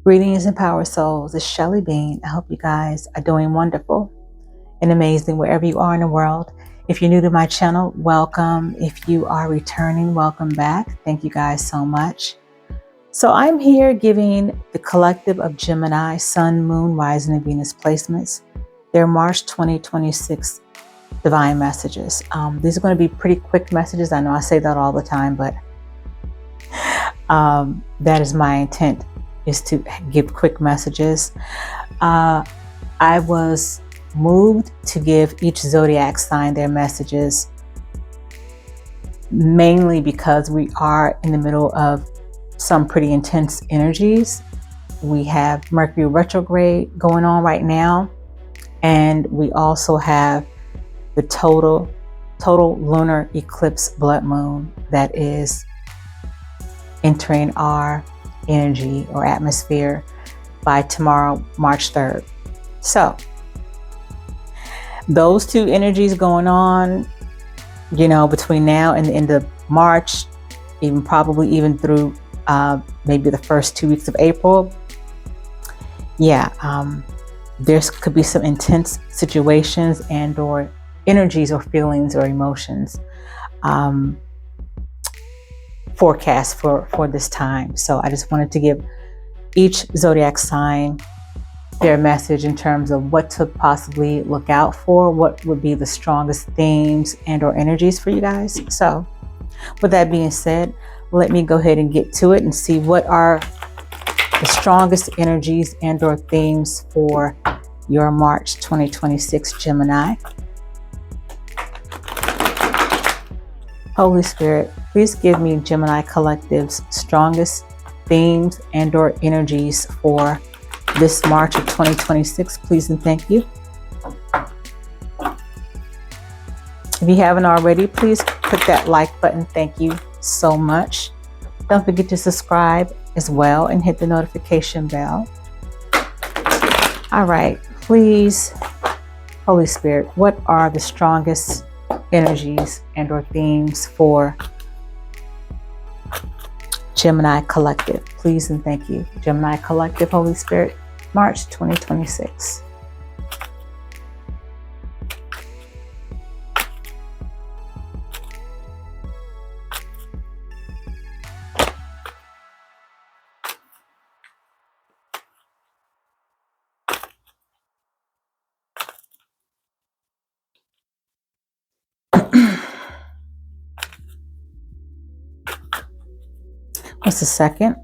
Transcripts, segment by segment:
Greetings and power souls. It's Shelly Bean. I hope you guys are doing wonderful and amazing wherever you are in the world. If you're new to my channel, welcome. If you are returning, welcome back. Thank you guys so much. So I'm here giving the collective of Gemini, Sun, Moon, Rising, and Venus placements their March 2026 divine messages. These are going to be pretty quick messages. I know I say that all the time, but that is my intent, is to give quick messages. I was moved to give each zodiac sign their messages, mainly because we are in the middle of some pretty intense energies. We have Mercury retrograde going on right now, and we also have the total lunar eclipse blood moon that is entering our energy or atmosphere by tomorrow, March 3rd. So those two energies going on, between now and the end of March, probably even through maybe the first 2 weeks of April. There could be some intense situations and or energies or feelings or emotions forecast for this time. So I just wanted to give each zodiac sign their message in terms of what to possibly look out for, what would be the strongest themes and or energies for you guys. So with that being said, let me go ahead and get to it and see what are the strongest energies and or themes for your March 2026 Gemini. Holy Spirit, please give me Gemini Collective's strongest themes and or energies for this March of 2026, please and thank you. If you haven't already, please click that like button. Thank you so much. Don't forget to subscribe as well and hit the notification bell. All right, please, Holy Spirit, what are the strongest energies and or themes for Gemini Collective, please and thank you. Gemini Collective, Holy Spirit, March 2026. What's the second?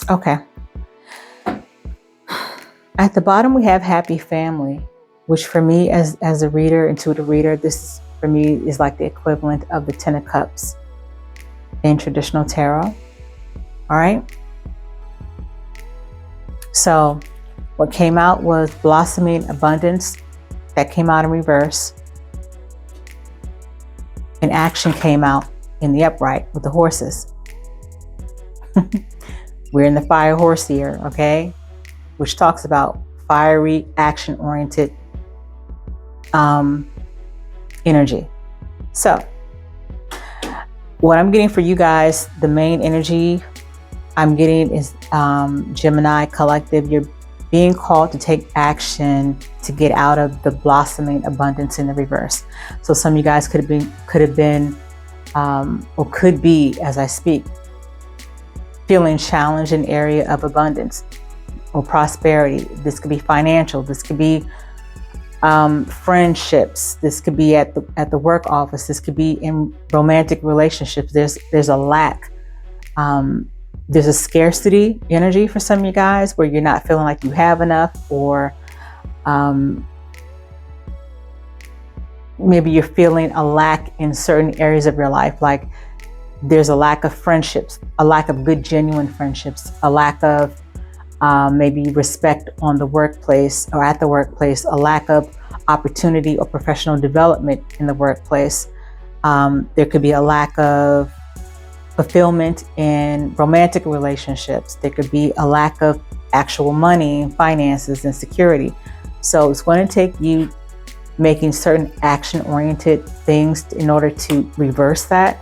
Okay. At the bottom, we have happy family, which for me as a reader, intuitive reader, this for me is like the equivalent of the 10 of Cups in traditional tarot. All right. So what came out was blossoming abundance. That came out in reverse. And action came out in the upright with the horses. We're in the fire horse here, okay? Which talks about fiery, action-oriented energy. So what I'm getting for you guys, the main energy I'm getting is Gemini Collective. You're being called to take action to get out of the blossoming abundance in the reverse. So some of you guys could have been, or could be, as I speak, feeling challenged in area of abundance or prosperity. This could be financial. This could be friendships. This could be at the work office. This could be in romantic relationships. There's a lack. There's a scarcity energy for some of you guys where you're not feeling like you have enough, or maybe you're feeling a lack in certain areas of your life. Like there's a lack of friendships, a lack of good, genuine friendships, a lack of maybe respect on the workplace or at the workplace, a lack of opportunity or professional development in the workplace. There could be a lack of fulfillment in romantic relationships. There could be a lack of actual money and finances and security. So it's going to take you making certain action-oriented things in order to reverse that.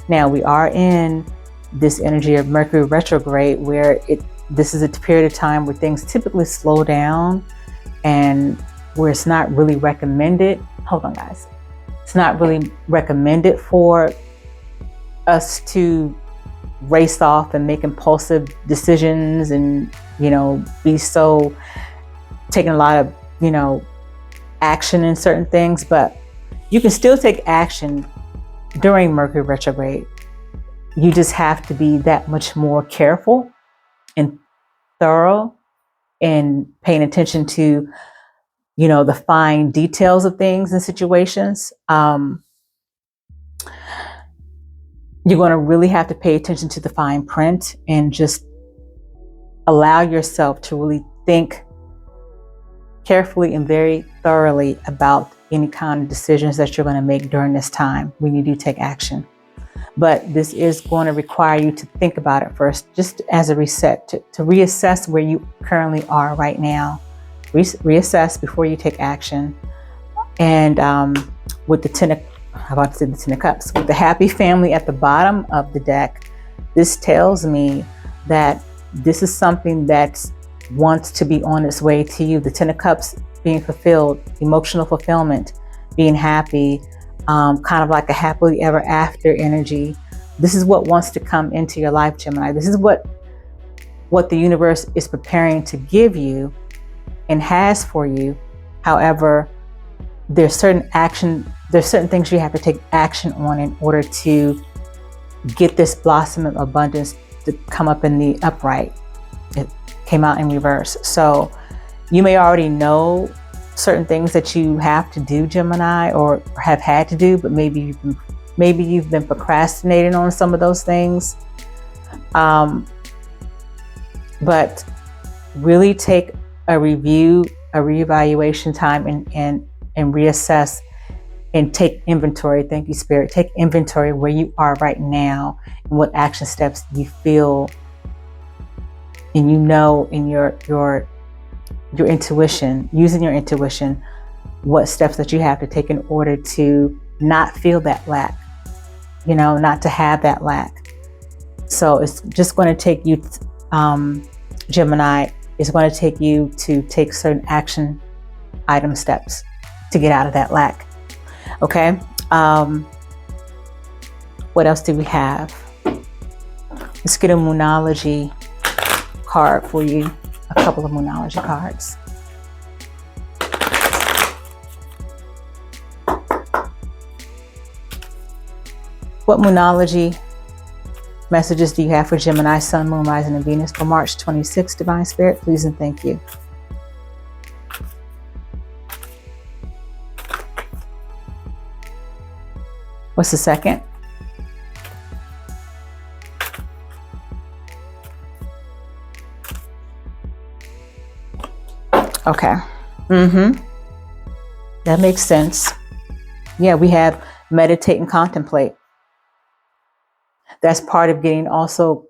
Now, we are in this energy of Mercury retrograde, where this is a period of time where things typically slow down, and where it's not really recommended. Hold on, guys. It's not really recommended for us to race off and make impulsive decisions and, be so taking a lot of, action in certain things. But you can still take action during Mercury retrograde. You just have to be that much more careful and thorough and paying attention to, the fine details of things and situations. You're going to really have to pay attention to the fine print and just allow yourself to really think carefully and very thoroughly about any kind of decisions that you're going to make during this time when you do take action. But this is going to require you to think about it first, just as a reset, to reassess where you currently are right now. Reassess before you take action. And with the Ten of Cups, with the happy family at the bottom of the deck, this tells me that this is something that wants to be on its way to you. The Ten of Cups being fulfilled, emotional fulfillment, being happy, kind of like a happily ever after energy. This is what wants to come into your life, Gemini. This is what the universe is preparing to give you and has for you. However, there's certain things you have to take action on in order to get this blossom of abundance to come up in the upright. It came out in reverse. So you may already know certain things that you have to do, Gemini, or have had to do, but maybe you've been procrastinating on some of those things. But really take a reevaluation time and reassess and take inventory. Thank you, Spirit. Take inventory where you are right now and what action steps you feel and in your intuition, using your intuition, what steps that you have to take in order to not feel that lack, not to have that lack. So it's just going to take you, Gemini, it's going to take you to take certain action item steps to get out of that lack. Okay. What else do we have? Let's get a Moonology card for you. A couple of Moonology cards. What Moonology messages do you have for Gemini, Sun, Moon, Rising, and Venus for March 26th, Divine Spirit? Please and thank you. What's the second? Okay. That makes sense. Yeah, we have meditate and contemplate. That's part of getting also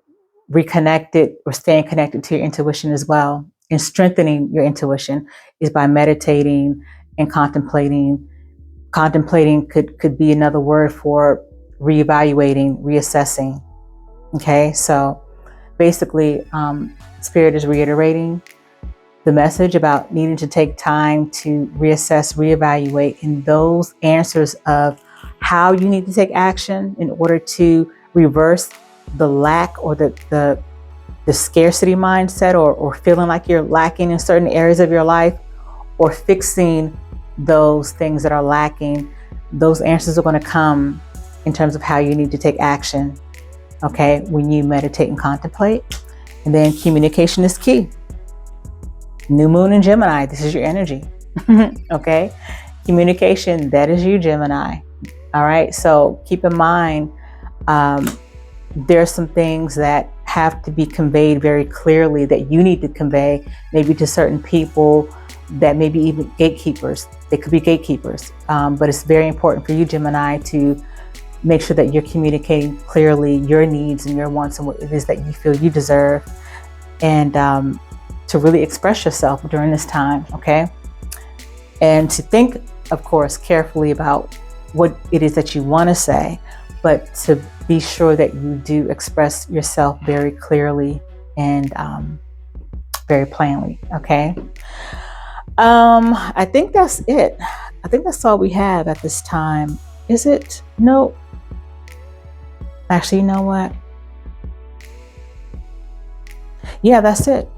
reconnected or staying connected to your intuition as well. And strengthening your intuition is by meditating and contemplating. Contemplating could be another word for reevaluating, reassessing. Okay, so basically, Spirit is reiterating the message about needing to take time to reassess, reevaluate, and those answers of how you need to take action in order to reverse the lack or the scarcity mindset or feeling like you're lacking in certain areas of your life, or fixing those things that are lacking. Those answers are going to come in terms of how you need to take action, okay, when you meditate and contemplate. And then communication is key. New moon in Gemini, this is your energy. Okay, communication, that is you, Gemini. All right, so keep in mind, there are some things that have to be conveyed very clearly that you need to convey, maybe to certain people, that maybe even gatekeepers. They could be gatekeepers, but it's very important for you, Gemini, to make sure that you're communicating clearly your needs and your wants and what it is that you feel you deserve, and to really express yourself during this time, okay? And to think of course, carefully about what it is that you want to say, but to be sure that you do express yourself very clearly and very plainly. Okay. I think that's it. I think that's all we have at this time. Is it? No. Actually, you know what? Yeah, that's it.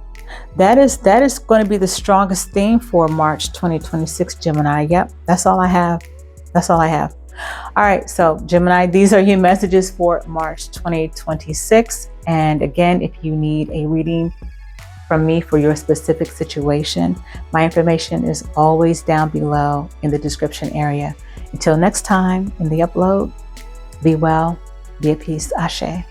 That is going to be the strongest theme for March 2026, Gemini. Yep, that's all I have. That's all I have. All right, so Gemini, these are your messages for March 2026. And again, if you need a reading from me for your specific situation, my information is always down below in the description area. Until next time in the upload, be well, be at peace. Ashe.